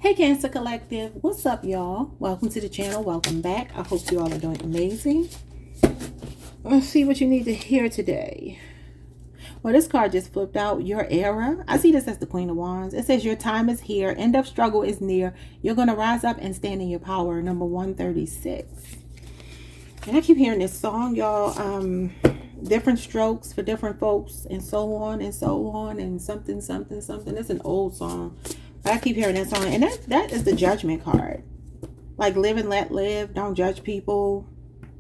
Hey Cancer Collective, what's up y'all? Welcome to the channel, welcome back. I hope you all are doing amazing. Let's see what you need to hear today. Well, this card just flipped out, your era. I see this as the Queen of Wands. It says your time is here, end of struggle is near. You're going to rise up and stand in your power, number 136. And I keep hearing this song, y'all. Different strokes for different folks, and so on and so on, and something, something, something. It's an old song. I keep hearing that song, and that is the Judgment card. Like, live and let live. Don't judge people.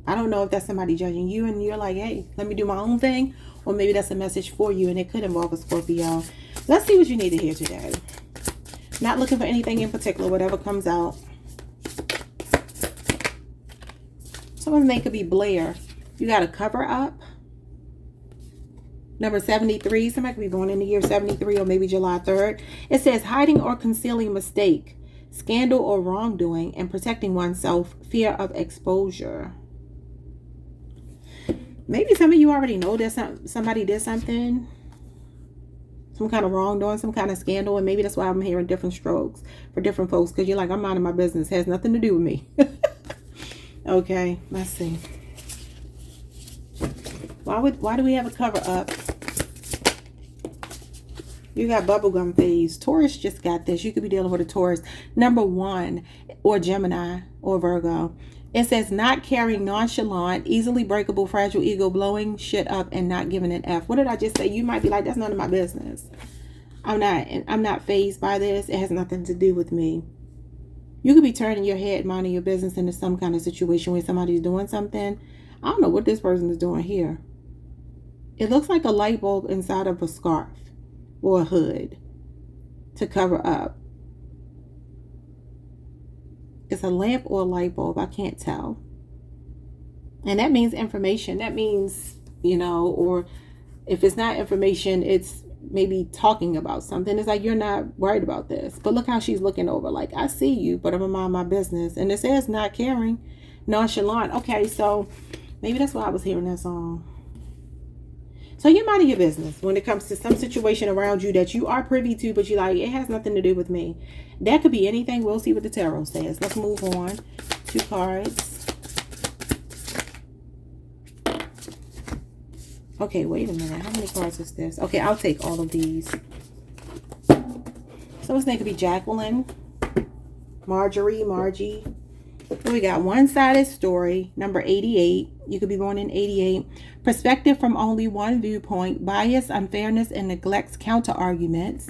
I don't know if that's somebody judging you and you're like, hey, let me do my own thing. Or maybe that's a message for you, and it could involve a Scorpio. Let's see what you need to hear today. Not looking for anything in particular, whatever comes out. Someone's name could be Blair. You got to cover up. Number 73, somebody could be born in the year 73 or maybe July 3rd. It says hiding or concealing mistake, scandal or wrongdoing, and protecting oneself, fear of exposure. Maybe some of you already know that somebody did something, some kind of wrongdoing, some kind of scandal, and maybe that's why I'm hearing different strokes for different folks, because you're like, I'm minding my business. It has nothing to do with me. Okay, let's see. Why do we have a cover up? You got bubblegum phase. Taurus just got this. You could be dealing with a Taurus. Number 1, or Gemini, or Virgo. It says not caring, nonchalant, easily breakable, fragile ego, blowing shit up, and not giving an F. What did I just say? You might be like, that's none of my business. I'm not fazed by this. It has nothing to do with me. You could be turning your head, minding your business into some kind of situation where somebody's doing something. I don't know what this person is doing here. It looks like a light bulb inside of a scarf or a hood to cover up. It's a lamp or a light bulb. I can't tell. And that means information. That means, or if it's not information, it's maybe talking about something. It's like, you're not worried about this. But look how she's looking over. Like, I see you, but I'm going to mind my business. And it says not caring, nonchalant. Okay, so maybe that's why I was hearing that song. So you're minding your business when it comes to some situation around you that you are privy to, but you're like, it has nothing to do with me. That could be anything. We'll see what the tarot says. Let's move on. 2 cards. Okay, wait a minute. How many cards is this? Okay, I'll take all of these. So his name could be Jacqueline, Margie. We got one-sided story, number 88. You could be born in 88. Perspective from only one viewpoint. Bias, unfairness, and neglects counter-arguments.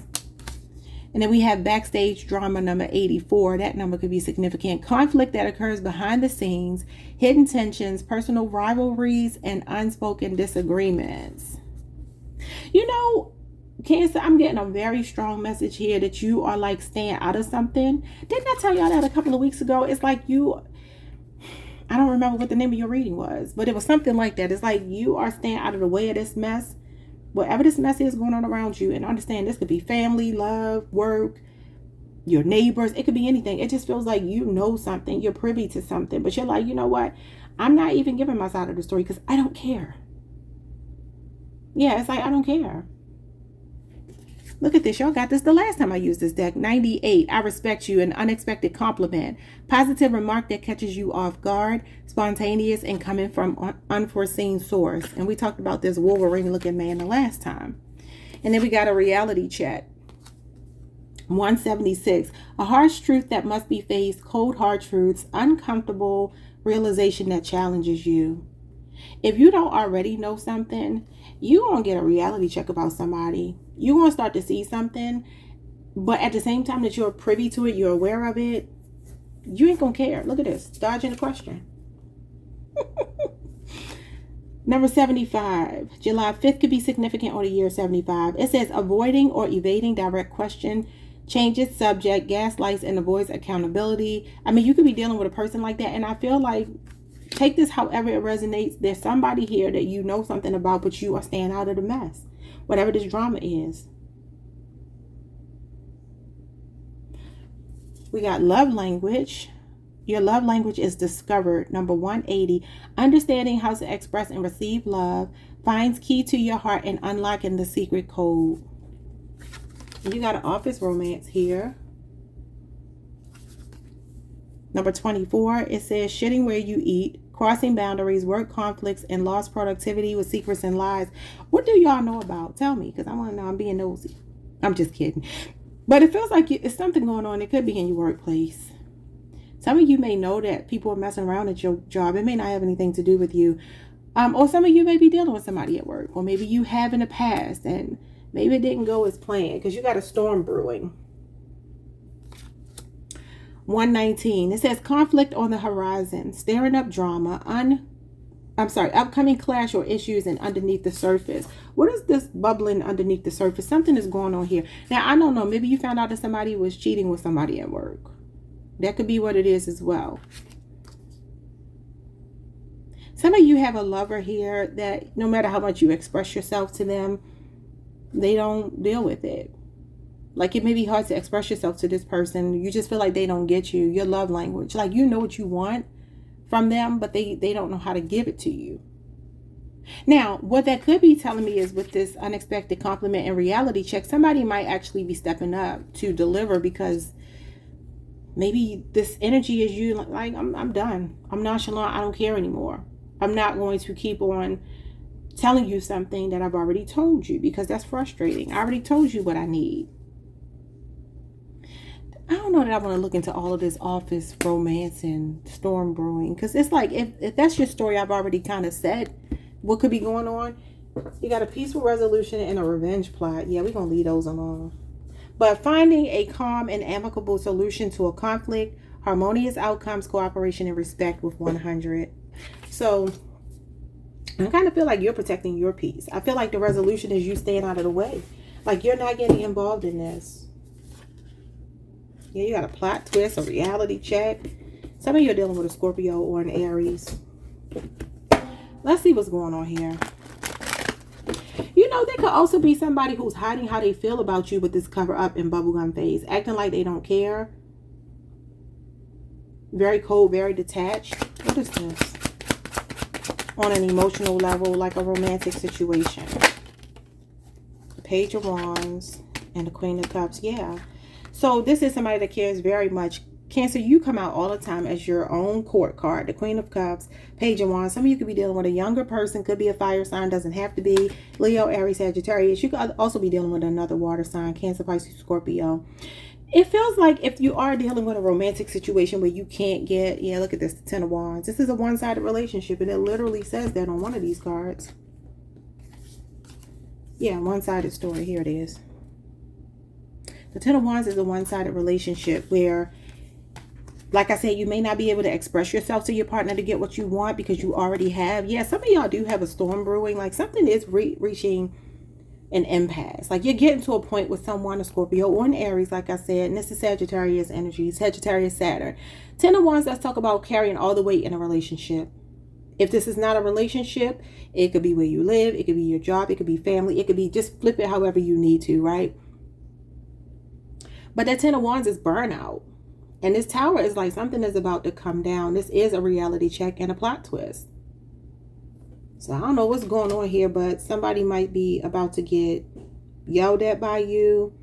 And then we have backstage drama, number 84. That number could be significant. Conflict that occurs behind the scenes. Hidden tensions, personal rivalries, and unspoken disagreements. Cancer, I'm getting a very strong message here that you are like staying out of something. Didn't I tell y'all that a couple of weeks ago? It's like I don't remember what the name of your reading was, but it was something like that. It's like you are staying out of the way of this mess. Whatever this mess is going on around you, and understand this could be family, love, work, your neighbors. It could be anything. It just feels like you know something. You're privy to something, but you're like, you know what? I'm not even giving my side of the story because I don't care. Yeah, it's like, I don't care. Look at this. Y'all got this the last time I used this deck. 98. I respect you. An unexpected compliment. Positive remark that catches you off guard. Spontaneous and coming from unforeseen source. And we talked about this Wolverine looking man the last time. And then we got a reality check. 176. A harsh truth that must be faced. Cold hard truths. Uncomfortable realization that challenges you. If you don't already know something, you're going to get a reality check about somebody. You're going to start to see something, but at the same time that you're privy to it, you're aware of it, you ain't going to care. Look at this. Dodging the question. Number 75. July 5th could be significant, or the year 75. It says avoiding or evading direct question, changes subject, gaslights, and avoids accountability. I mean, you could be dealing with a person like that, and I feel like, take this however it resonates. There's somebody here that you know something about, but you are staying out of the mess. Whatever this drama is. We got love language. Your love language is discovered. Number 180. Understanding how to express and receive love. Finds key to your heart and unlocking the secret code. You got an office romance here. Number 24, it says shitting where you eat, crossing boundaries, work conflicts, and lost productivity with secrets and lies. What do y'all know about? Tell me, because I want to know. I'm being nosy. I'm just kidding. But it feels like it's something going on. It could be in your workplace. Some of you may know that people are messing around at your job. It may not have anything to do with you. Or some of you may be dealing with somebody at work. Or maybe you have in the past and maybe it didn't go as planned because you got a storm brewing. 119. It says conflict on the horizon, stirring up drama, upcoming clash or issues and underneath the surface. What is this bubbling underneath the surface? Something is going on here. Now, I don't know. Maybe you found out that somebody was cheating with somebody at work. That could be what it is as well. Some of you have a lover here that no matter how much you express yourself to them, they don't deal with it. Like it may be hard to express yourself to this person. You just feel like they don't get you, your love language. Like you know what you want from them, but they don't know how to give it to you. Now, what that could be telling me is with this unexpected compliment and reality check, somebody might actually be stepping up to deliver because maybe this energy is you like, I'm done. I'm nonchalant. I don't care anymore. I'm not going to keep on telling you something that I've already told you because that's frustrating. I already told you what I need. I don't know that I want to look into all of this office romance and storm brewing because it's like if that's your story, I've already kind of said what could be going on. You got a peaceful resolution and a revenge plot. Yeah, we're going to leave those alone. But finding a calm and amicable solution to a conflict, harmonious outcomes, cooperation, and respect with 100. So I kind of feel like you're protecting your peace. I feel like the resolution is you staying out of the way. Like you're not getting involved in this. Yeah, you got a plot twist, a reality check. Some of you are dealing with a Scorpio or an Aries. Let's see what's going on here. You know, there could also be somebody who's hiding how they feel about you with this cover up and bubblegum phase. Acting like they don't care. Very cold, very detached. What is this? On an emotional level, like a romantic situation. The Page of Wands and the Queen of Cups. Yeah. So this is somebody that cares very much. Cancer, you come out all the time as your own court card. The Queen of Cups, Page of Wands. Some of you could be dealing with a younger person. Could be a fire sign. Doesn't have to be. Leo, Aries, Sagittarius. You could also be dealing with another water sign. Cancer, Pisces, Scorpio. It feels like if you are dealing with a romantic situation where you can't get... Yeah, look at this. The Ten of Wands. This is a one-sided relationship. And it literally says that on one of these cards. Yeah, one-sided story. Here it is. The Ten of Wands is a one-sided relationship where, like I said, you may not be able to express yourself to your partner to get what you want because you already have. Yeah, some of y'all do have a storm brewing. Like something is reaching an impasse. Like you're getting to a point with someone, a Scorpio or an Aries, like I said. And this is Sagittarius energy, Sagittarius, Saturn. Ten of Wands, let's talk about carrying all the weight in a relationship. If this is not a relationship, it could be where you live. It could be your job. It could be family. It could be just flip it however you need to, right? But that Ten of Wands is burnout. And this Tower is like something is about to come down. This is a reality check and a plot twist. So I don't know what's going on here, but somebody might be about to get yelled at by you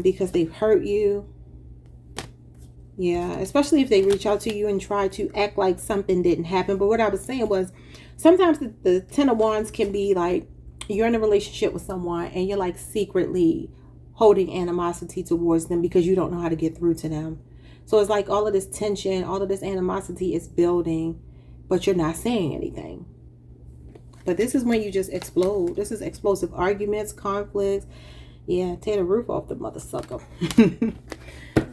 because they've hurt you. Yeah, especially if they reach out to you and try to act like something didn't happen. But what I was saying was sometimes the Ten of Wands can be like you're in a relationship with someone and you're like secretly holding animosity towards them because you don't know how to get through to them. So it's like all of this tension, all of this animosity is building, but you're not saying anything. But this is when you just explode. This is explosive arguments, conflicts. Yeah, tear the roof off the mother sucker.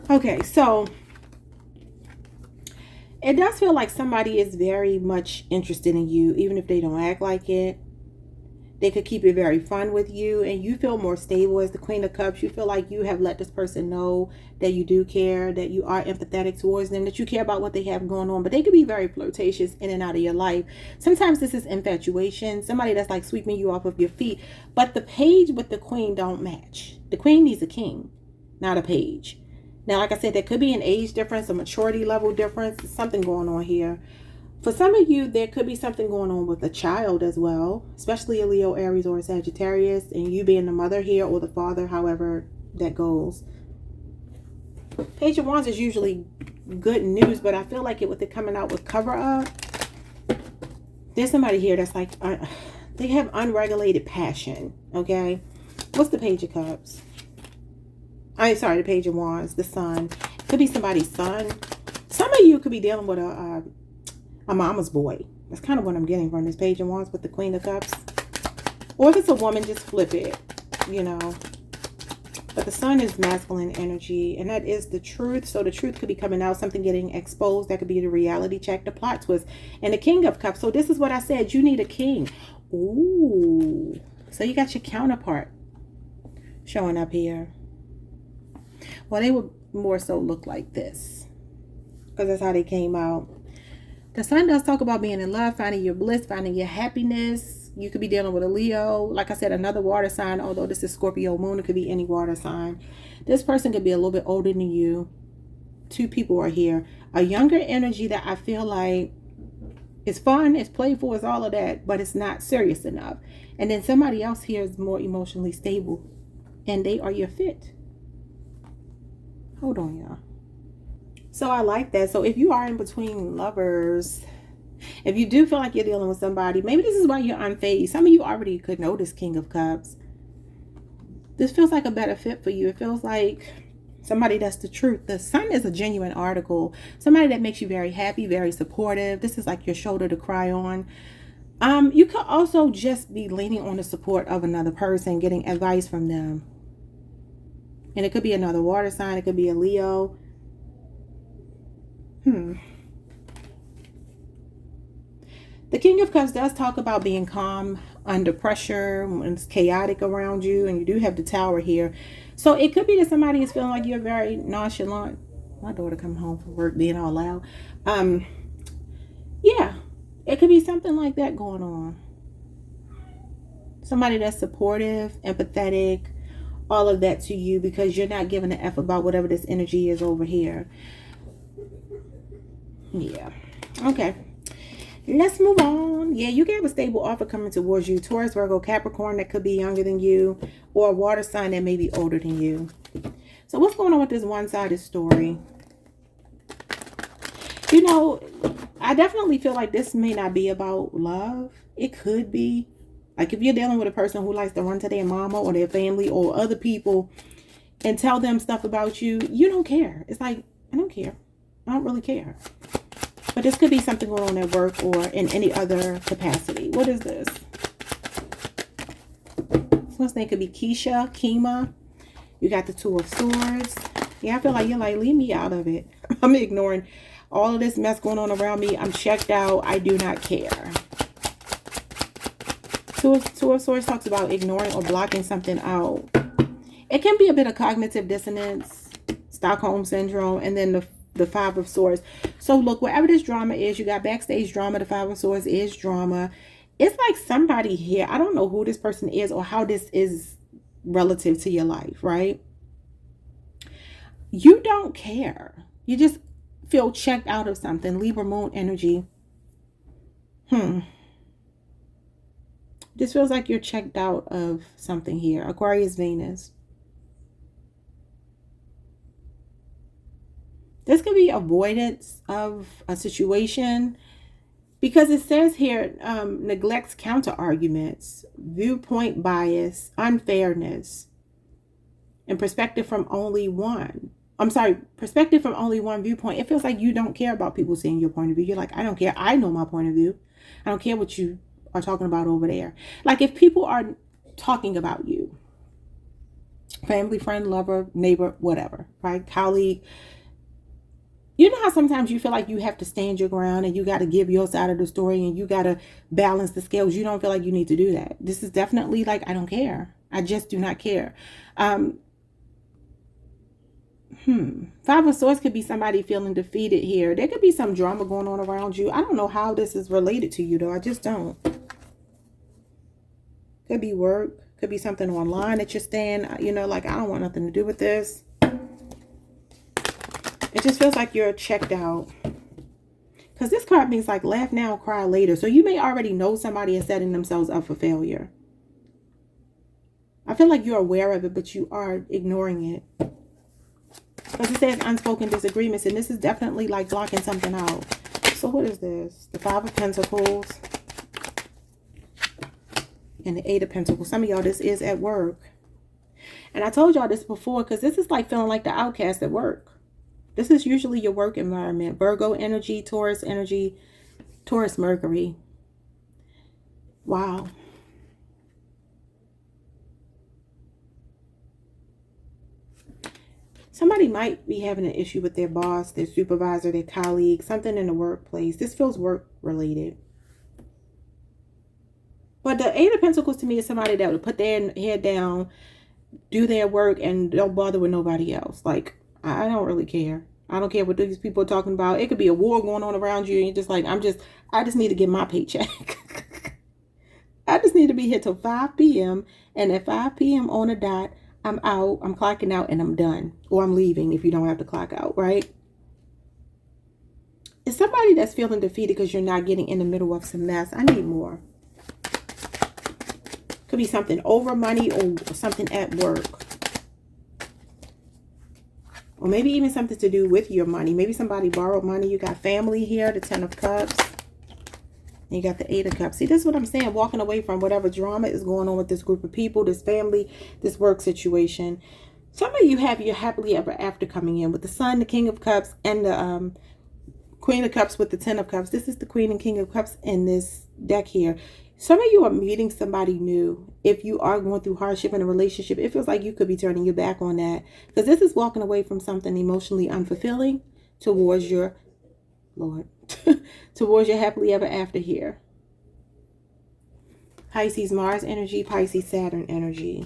Okay, so it does feel like somebody is very much interested in you, even if they don't act like it. They could keep it very fun with you and you feel more stable as the Queen of Cups. You feel like you have let this person know that you do care, that you are empathetic towards them, that you care about what they have going on. But they could be very flirtatious in and out of your life. Sometimes this is infatuation, somebody that's like sweeping you off of your feet. But the page with the Queen don't match. The Queen needs a king, not a page. Now, like I said, there could be an age difference, a maturity level difference. There's something going on here. For some of you, there could be something going on with a child as well, especially a Leo, Aries, or a Sagittarius, and you being the mother here or the father, however that goes. Page of Wands is usually good news, but I feel like with it coming out with cover up, there's somebody here that's like, they have unregulated passion, okay? What's the Page of Cups? The Page of Wands, the Sun. Could be somebody's son. Some of you could be dealing with a mama's boy. That's kind of what I'm getting from this Page of Wands with the Queen of Cups. Or if it's a woman, just flip it, you know. But the Sun is masculine energy, and that is the truth. So the truth could be coming out, something getting exposed. That could be the reality check, the plot twist. And the King of Cups. So this is what I said. You need a king. Ooh. So you got your counterpart showing up here. Well, they would more so look like this, because that's how they came out. The Sun does talk about being in love, finding your bliss, finding your happiness. You could be dealing with a Leo. Like I said, another water sign, although this is Scorpio moon, it could be any water sign. This person could be a little bit older than you. Two people are here. A younger energy that I feel like is fun, it's playful, it's all of that, but it's not serious enough. And then somebody else here is more emotionally stable, and they are your fit. Hold on, y'all. So I like that. So if you are in between lovers, if you do feel like you're dealing with somebody, maybe this is why you're unfazed. Some of you already could know this King of Cups. This feels like a better fit for you. It feels like somebody that's the truth. The Sun is a genuine article. Somebody that makes you very happy, very supportive. This is like your shoulder to cry on. You could also just be leaning on the support of another person, getting advice from them. And it could be another water sign. It could be a Leo. The King of Cups does talk about being calm under pressure when it's chaotic around you, and you do have the Tower here. So it could be that somebody is feeling like you're very nonchalant. My daughter come home from work being all loud. Yeah, it could be something like that going on. Somebody that's supportive, empathetic, all of that to you, because you're not giving an F about whatever this energy is over here. Yeah. Okay. Let's move on. Yeah, you have a stable offer coming towards you. Taurus, Virgo, Capricorn that could be younger than you, or a water sign that may be older than you. So what's going on with this one-sided story? You know, I definitely feel like this may not be about love. It could be. Like if you're dealing with a person who likes to run to their mama or their family or other people and tell them stuff about you, you don't care. It's like, I don't care. I don't really care. But this could be something going on at work or in any other capacity. What is this? This name could be Keisha, Kima. You got the Two of Swords. Yeah, I feel like you're like, leave me out of it. I'm ignoring all of this mess going on around me. I'm checked out. I do not care. Two of Swords talks about ignoring or blocking something out. It can be a bit of cognitive dissonance, Stockholm Syndrome, and then the Five of Swords. So look, wherever this drama is, you got backstage drama. The Five of Swords is drama. It's like somebody here, I don't know who this person is or how this is relative to your life, right? You don't care. You just feel checked out of something. Libra moon energy. This feels like you're checked out of something here. Aquarius, Venus. This could be avoidance of a situation, because it says here, neglects counter arguments, viewpoint bias, unfairness, and perspective from only one. Perspective from only one viewpoint. It feels like you don't care about people seeing your point of view. You're like, I don't care. I know my point of view. I don't care what you are talking about over there. Like if people are talking about you, family, friend, lover, neighbor, whatever, right? Colleague. You know how sometimes you feel like you have to stand your ground and you got to give your side of the story and you got to balance the scales. You don't feel like you need to do that. This is definitely like, I don't care. I just do not care. Five of Swords could be somebody feeling defeated here. There could be some drama going on around you. I don't know how this is related to you though. I just don't. Could be work. Could be something online that you're staying, you know, like I don't want nothing to do with this. It just feels like you're checked out. Because this card means like laugh now, cry later. So you may already know somebody is setting themselves up for failure. I feel like you're aware of it, but you are ignoring it. Because it says unspoken disagreements, and this is definitely like blocking something out. So what is this? The Five of Pentacles and the Eight of Pentacles. Some of y'all, this is at work. And I told y'all this before, because this is like feeling like the outcast at work. This is usually your work environment. Virgo energy, Taurus energy, Taurus Mercury. Wow. Somebody might be having an issue with their boss, their supervisor, their colleague, something in the workplace. This feels work related. But the Eight of Pentacles to me is somebody that would put their head down, do their work, and don't bother with nobody else. Like, I don't really care. I don't care what these people are talking about. It could be a war going on around you, and you're just like, I just need to get my paycheck. I just need to be here till 5 p.m. And at 5 p.m. on the dot, I'm out, I'm clocking out, and I'm done. Or I'm leaving if you don't have to clock out, right? It's somebody that's feeling defeated because you're not getting in the middle of some mess. I need more. Could be something over money or something at work. Or maybe even something to do with your money. Maybe somebody borrowed money. You got family here, the Ten of Cups. And you got the Eight of Cups. See, this is what I'm saying. Walking away from whatever drama is going on with this group of people, this family, this work situation. Some of you have your happily ever after coming in with the Sun, the King of Cups, and the Queen of Cups with the Ten of Cups. This is the Queen and King of Cups in this deck here. Some of you are meeting somebody new. If you are going through hardship in a relationship, it feels like you could be turning your back on that. Because this is walking away from something emotionally unfulfilling towards your, Lord, towards your happily ever after here. Pisces, Mars energy, Pisces, Saturn energy.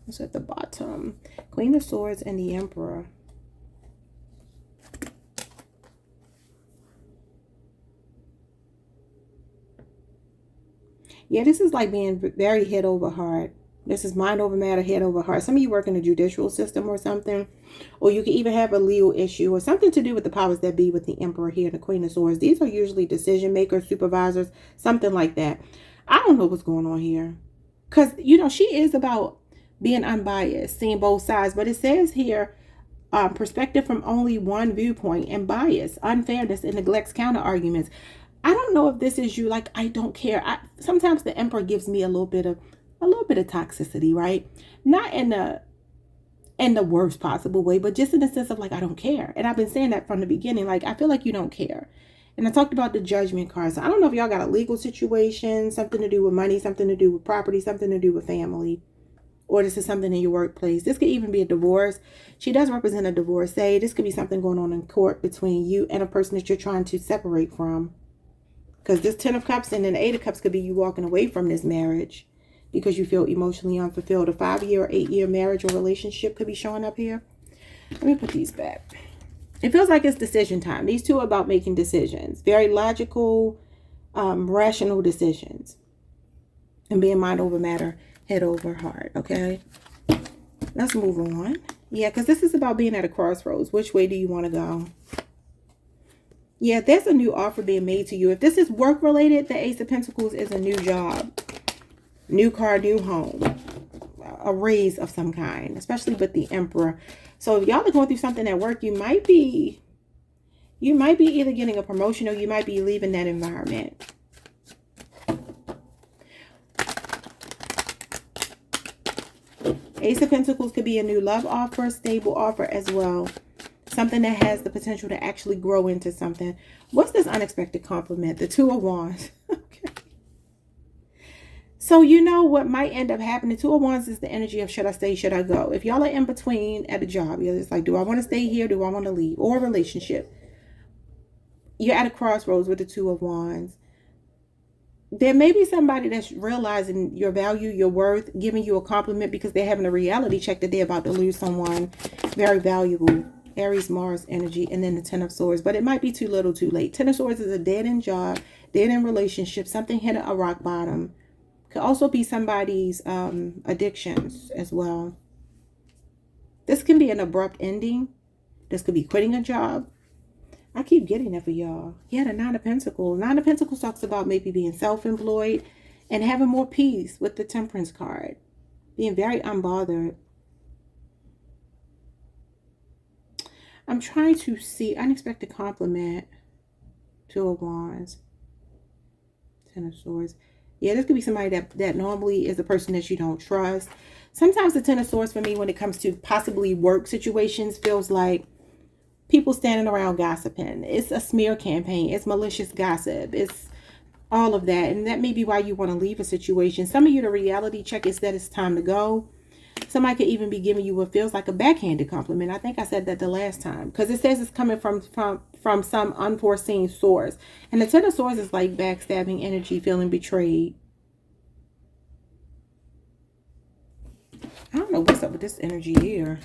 It's at the bottom. Queen of Swords and the Emperor. Yeah, this is like being very head over heart. This is mind over matter, head over heart. Some of you work in the judicial system or something. Or you can even have a legal issue or something to do with the powers that be with the Emperor here and the Queen of Swords. These are usually decision makers, supervisors, something like that. I don't know what's going on here. Because, you know, she is about being unbiased, seeing both sides. But it says here, perspective from only one viewpoint and bias, unfairness, and neglects counter arguments. I don't know if this is you. Like, I don't care. Sometimes the Emperor gives me a little bit of toxicity, right? Not in the worst possible way, but just in the sense of like, I don't care. And I've been saying that from the beginning. Like, I feel like you don't care. And I talked about the Judgment cards. So I don't know if y'all got a legal situation, something to do with money, something to do with property, something to do with family, or this is something in your workplace. This could even be a divorce. She does represent a divorcee. This could be something going on in court between you and a person that you're trying to separate from. Because this Ten of Cups and then the Eight of Cups could be you walking away from this marriage because you feel emotionally unfulfilled. A 5-year or 8-year marriage or relationship could be showing up here. Let me put these back. It feels like it's decision time. These two are about making decisions. Very logical, rational decisions. And being mind over matter, head over heart. Okay? Let's move on. Yeah, because this is about being at a crossroads. Which way do you want to go? Yeah, there's a new offer being made to you. If this is work related, the Ace of Pentacles is a new job, new car, new home, a raise of some kind, especially with the Emperor. So if y'all are going through something at work, you might be either getting a promotion or you might be leaving that environment. Ace of Pentacles could be a new love offer, stable offer as well. Something that has the potential to actually grow into something. What's this unexpected compliment? The Two of Wands. Okay. So you know what might end up happening. Two of Wands is the energy of should I stay, should I go? If y'all are in between at a job, you're just like, do I want to stay here? Do I want to leave? Or a relationship. You're at a crossroads with the Two of Wands. There may be somebody that's realizing your value, your worth, giving you a compliment because they're having a reality check that they're about to lose someone very valuable. Aries, Mars energy, and then the Ten of Swords. But it might be too little, too late. Ten of Swords is a dead-end job, dead-end relationship, something hit a rock bottom. Could also be somebody's addictions as well. This can be an abrupt ending. This could be quitting a job. I keep getting that for y'all. Yeah, the Nine of Pentacles. Nine of Pentacles talks about maybe being self-employed and having more peace with the Temperance card. Being very unbothered. I'm trying to see unexpected compliment. Two of Wands. Ten of Swords. Yeah, this could be somebody that normally is a person that you don't trust. Sometimes the Ten of Swords for me, when it comes to possibly work situations, feels like people standing around gossiping. It's a smear campaign. It's malicious gossip. It's all of that. And that may be why you want to leave a situation. Some of you, the reality check is that it's time to go. Somebody could even be giving you what feels like a backhanded compliment. I think I said that the last time, because it says it's coming from some unforeseen source. And the Ten of Swords is like backstabbing energy, feeling betrayed. I don't know what's up with this energy here.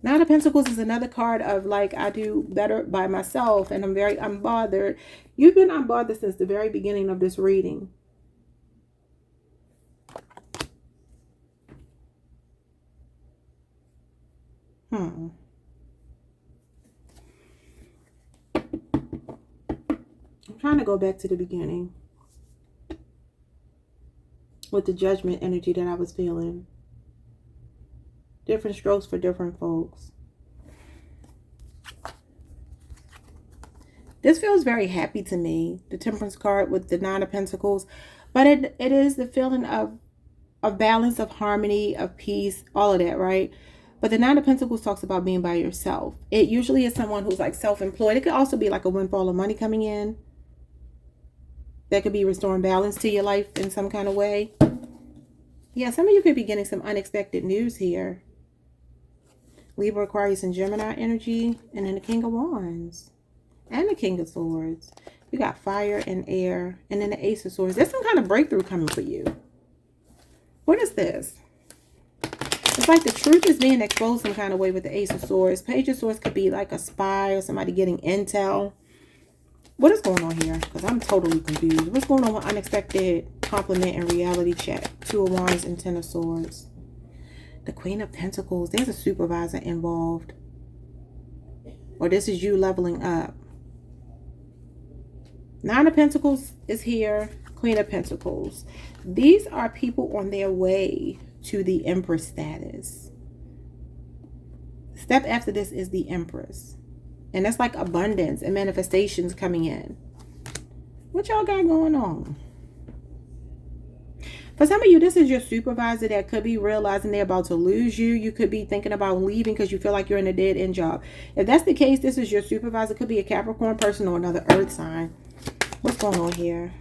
Nine of Pentacles is another card of like, I do better by myself and I'm very unbothered. You've been unbothered since the very beginning of this reading. I'm trying to go back to the beginning with the Judgment energy that I was feeling. Different strokes for different folks. This feels very happy to me. The Temperance card with the Nine of Pentacles. But it is the feeling of balance, of harmony, of peace, all of that, right? But the Nine of Pentacles talks about being by yourself. It usually is someone who's like self-employed. It could also be like a windfall of money coming in. That could be restoring balance to your life in some kind of way. Yeah, some of you could be getting some unexpected news here. Libra, Aquarius, and Gemini energy. And then the King of Wands. And the King of Swords. You got fire and air. And then the Ace of Swords. There's some kind of breakthrough coming for you. What is this? It's like the truth is being exposed some kind of way with the Ace of Swords. Page of Swords could be like a spy or somebody getting intel. What is going on here? Because I'm totally confused. What's going on with unexpected compliment and reality check? Two of Wands and Ten of Swords. The Queen of Pentacles. There's a supervisor involved. Or this is you leveling up. Nine of Pentacles is here. Queen of Pentacles. These are people on their way to the Empress status. Step after this is the Empress. And that's like abundance and manifestations coming in. What y'all got going on? For some of you, this is your supervisor that could be realizing they're about to lose you. You could be thinking about leaving because you feel like you're in a dead-end job. If that's the case, this is your supervisor. It could be a Capricorn person or another earth sign. What's going on here?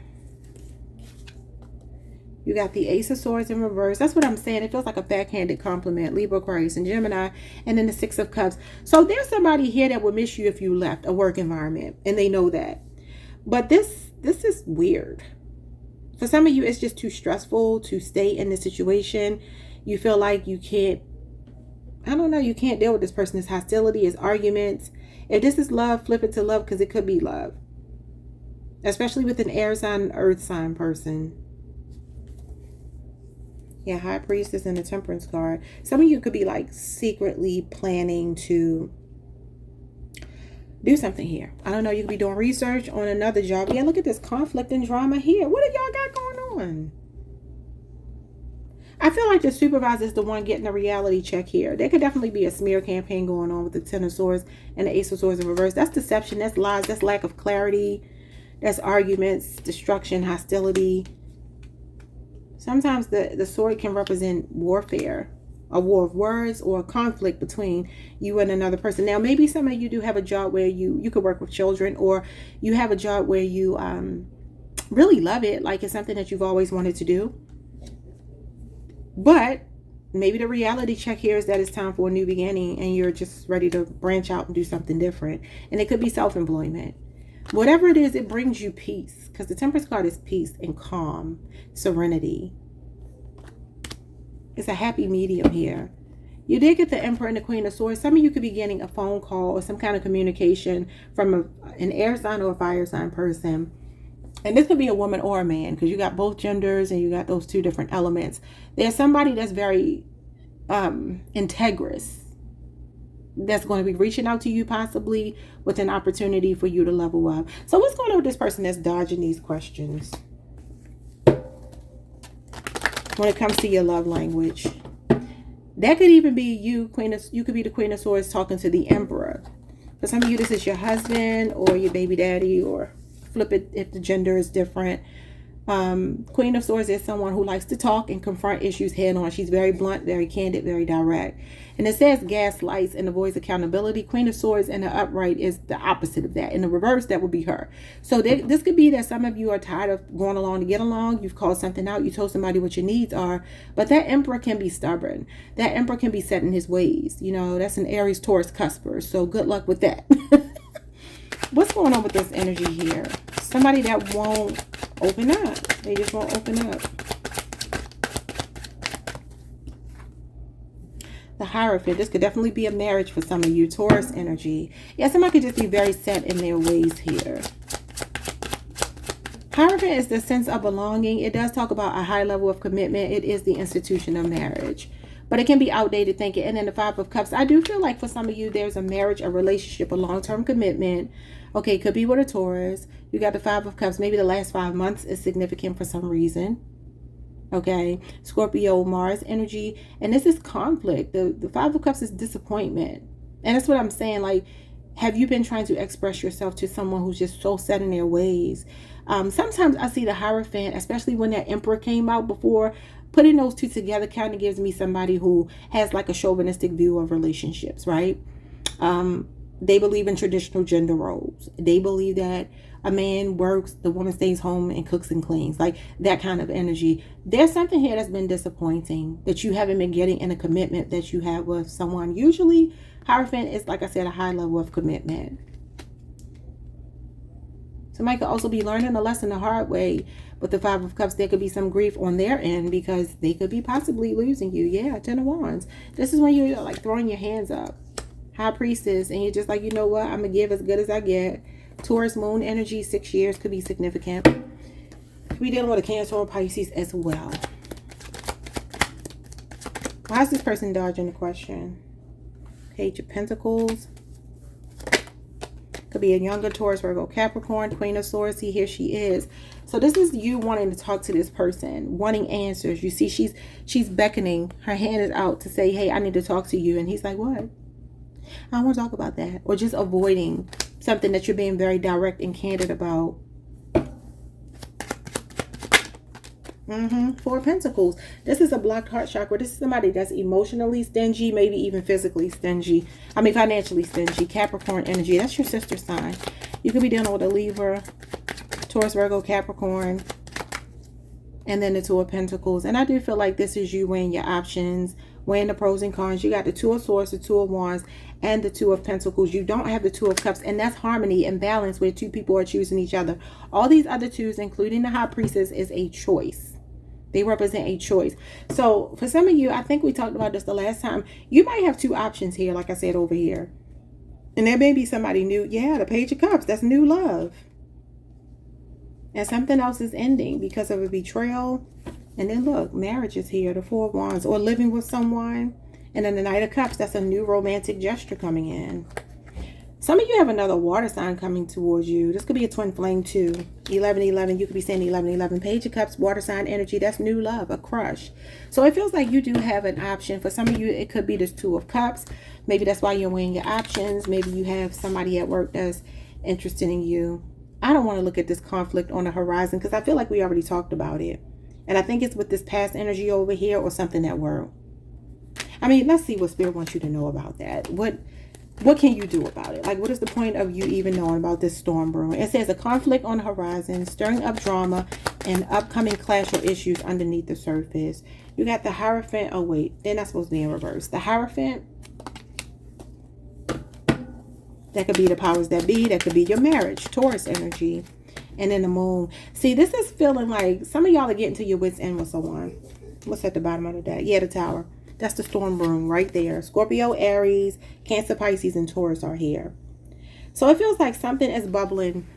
You got the Ace of Swords in reverse. That's what I'm saying. It feels like a backhanded compliment. Libra, Aquarius, and Gemini. And then the Six of Cups. So there's somebody here that would miss you if you left a work environment. And they know that. But this is weird. For some of you, it's just too stressful to stay in this situation. You feel like you can't, I don't know, you can't deal with this person. It's hostility, it's arguments. If this is love, flip it to love because it could be love. Especially with an air sign, earth sign person. Yeah, High Priestess and the Temperance card. Some of you could be like secretly planning to do something here. I don't know. You could be doing research on another job. Yeah, look at this conflict and drama here. What have y'all got going on? I feel like the supervisor is the one getting the reality check here. There could definitely be a smear campaign going on with the Ten of Swords and the Ace of Swords in reverse. That's deception. That's lies. That's lack of clarity. That's arguments, destruction, hostility. Sometimes the sword can represent warfare, a war of words, or a conflict between you and another person. Now, maybe some of you do have a job where you could work with children, or you have a job where you really love it, like it's something that you've always wanted to do. But maybe the reality check here is that it's time for a new beginning and you're just ready to branch out and do something different. And it could be self-employment. Whatever it is, it brings you peace, because the Temperance card is peace and calm, serenity. It's a happy medium here. You did get the Emperor and the Queen of Swords. Some of you could be getting a phone call or some kind of communication from an air sign or a fire sign person. And this could be a woman or a man, because you got both genders and you got those two different elements. There's somebody that's very integrous, that's going to be reaching out to you possibly with an opportunity for you to level up. So what's going on with this person that's dodging these questions when it comes to your love language? That could even be you, you could be the Queen of Swords talking to the Emperor. For some of you, this is your husband or your baby daddy, or flip it if the gender is different. Queen of Swords is someone who likes to talk and confront issues head on. She's very blunt, very candid, very direct. And it says gaslights and avoids accountability. Queen of Swords in the upright is the opposite of that. In the reverse, that would be her. So this could be that some of you are tired of going along to get along. You've called something out. You told somebody what your needs are. But that Emperor can be stubborn. That Emperor can be set in his ways. You know, that's an Aries, Taurus, cusper. So good luck with that. What's going on with this energy here? Somebody that won't open up. They just won't open up. The Hierophant. This could definitely be a marriage for some of you. Taurus energy. Yeah, somebody could just be very set in their ways here. Hierophant is the sense of belonging. It does talk about a high level of commitment. It is the institution of marriage. But it can be outdated thinking. And then the Five of Cups. I do feel like for some of you, there's a marriage, a relationship, a long-term commitment. Okay, could be with a Taurus. You got the Five of Cups. Maybe the last 5 months is significant for some reason. Okay, Scorpio, Mars energy. And this is conflict. The Five of Cups is disappointment. And that's what I'm saying. Like, have you been trying to express yourself to someone who's just so set in their ways? Sometimes I see the Hierophant, especially when that Emperor came out before. Putting those two together kind of gives me somebody who has like a chauvinistic view of relationships, right? They believe in traditional gender roles. They believe that a man works, the woman stays home and cooks and cleans, like that kind of energy. There's something here that's been disappointing, that you haven't been getting in a commitment that you have with someone. Usually, Hierophant is, like I said, a high level of commitment. Somebody could also be learning a lesson the hard way. With the Five of Cups, there could be some grief on their end because they could be possibly losing you. Yeah, Ten of Wands. This is when you're like throwing your hands up. High Priestess, and you're just like, you know what? I'm going to give as good as I get. Taurus moon energy, 6 years could be significant. Could be dealing with a Cancer or Pisces as well. Why is this person dodging the question? Page of Pentacles. Could be a younger Taurus, Virgo, Capricorn, Queen of Swords. See, here she is. So this is you wanting to talk to this person, wanting answers. You see, she's beckoning. Her hand is out to say, hey, I need to talk to you. And he's like, what? I don't want to talk about that. Or just avoiding something that you're being very direct and candid about. Four of Pentacles. This is a blocked heart chakra. This is somebody that's emotionally stingy, maybe even physically stingy. I mean, financially stingy. Capricorn energy. That's your sister sign. You could be dealing with a Libra, Taurus, Virgo, Capricorn. And then the Two of Pentacles. And I do feel like this is you weighing your options, weighing the pros and cons. You got the Two of Swords, the Two of Wands, and the Two of Pentacles. You don't have the Two of Cups, and that's harmony and balance where two people are choosing each other. All these other twos, including the High Priestess, is a choice. They represent a choice. So for some of you, I think we talked about this the last time. You might have two options here, like I said over here. And there may be somebody new. Yeah, the Page of Cups. That's new love. And something else is ending because of a betrayal. And then look, marriage is here, the Four of Wands, or living with someone. And then the Knight of Cups, that's a new romantic gesture coming in. Some of you have another water sign coming towards you. This could be a twin flame too. 11-11, you could be saying 11-11. Page of Cups, water sign energy, that's new love, a crush. So it feels like you do have an option. For some of you, it could be this Two of Cups. Maybe that's why you're weighing your options. Maybe you have somebody at work that's interested in you. I don't want to look at this conflict on the horizon because I feel like we already talked about it. And I think it's with this past energy over here or something that world. I mean, let's see what Spirit wants you to know about that. What can you do about it? Like, what is the point of you even knowing about this storm brewing? It says a conflict on the horizon, stirring up drama and upcoming clash or issues underneath the surface. You got the Hierophant. Oh, wait. They're not supposed to be in reverse. The Hierophant. That could be the powers that be. That could be your marriage. Taurus energy. And then the moon. See, this is feeling like some of y'all are getting to your wits' end with someone. What's at the bottom of the deck? Yeah, the Tower. That's the storm room right there. Scorpio, Aries, Cancer, Pisces, and Taurus are here. So it feels like something is bubbling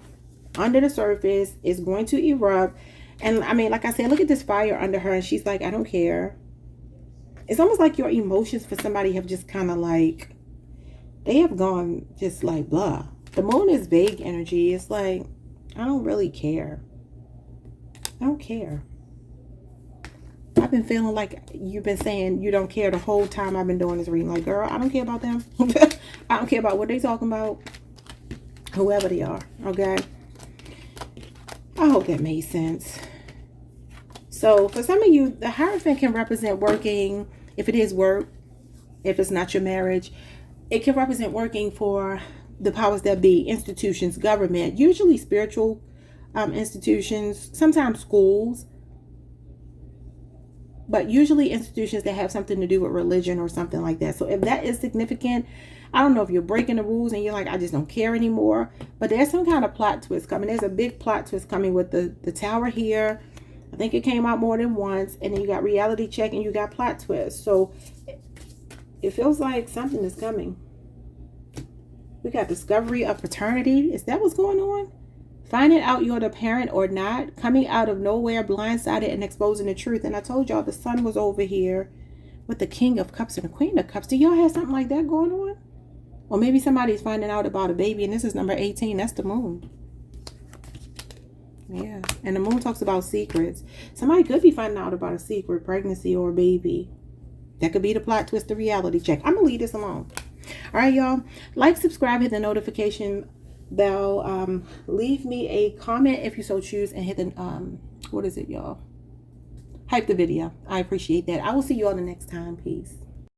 under the surface. Is going to erupt. And I mean, like I said, look at this fire under her. And she's like, I don't care. It's almost like your emotions for somebody have just kind of like, they have gone just like blah. The moon is vague energy. It's like, I don't really care. I don't care. I've been feeling like you've been saying you don't care the whole time I've been doing this reading. Like, girl, I don't care about them. I don't care about what they talking about. Whoever they are, okay? I hope that made sense. So for some of you, the Hierophant can represent working, if it is work, if it's not your marriage. It can represent working for the powers that be, institutions, government, usually spiritual institutions, sometimes schools, but usually institutions that have something to do with religion or something like that. So if that is significant, I don't know if you're breaking the rules and you're like, I just don't care anymore, but there's some kind of plot twist coming. There's a big plot twist coming with the tower here. I think it came out more than once, and then you got reality check and you got plot twist. So it feels like something is coming. We got discovery of paternity. Is that what's going on? Finding out you're the parent or not. Coming out of nowhere, blindsided, and exposing the truth. And I told y'all the sun was over here with the King of Cups and the Queen of Cups. Do y'all have something like that going on? Or maybe somebody's finding out about a baby, and this is number 18. That's the moon. Yeah. And the moon talks about secrets. Somebody could be finding out about a secret, pregnancy or a baby. That could be the plot twist, the reality check. I'm going to leave this alone. All right, y'all. Like, subscribe, hit the notification bell. Leave me a comment if you so choose, and hit the, what is it, y'all? Hype the video. I appreciate that. I will see you all the next time. Peace.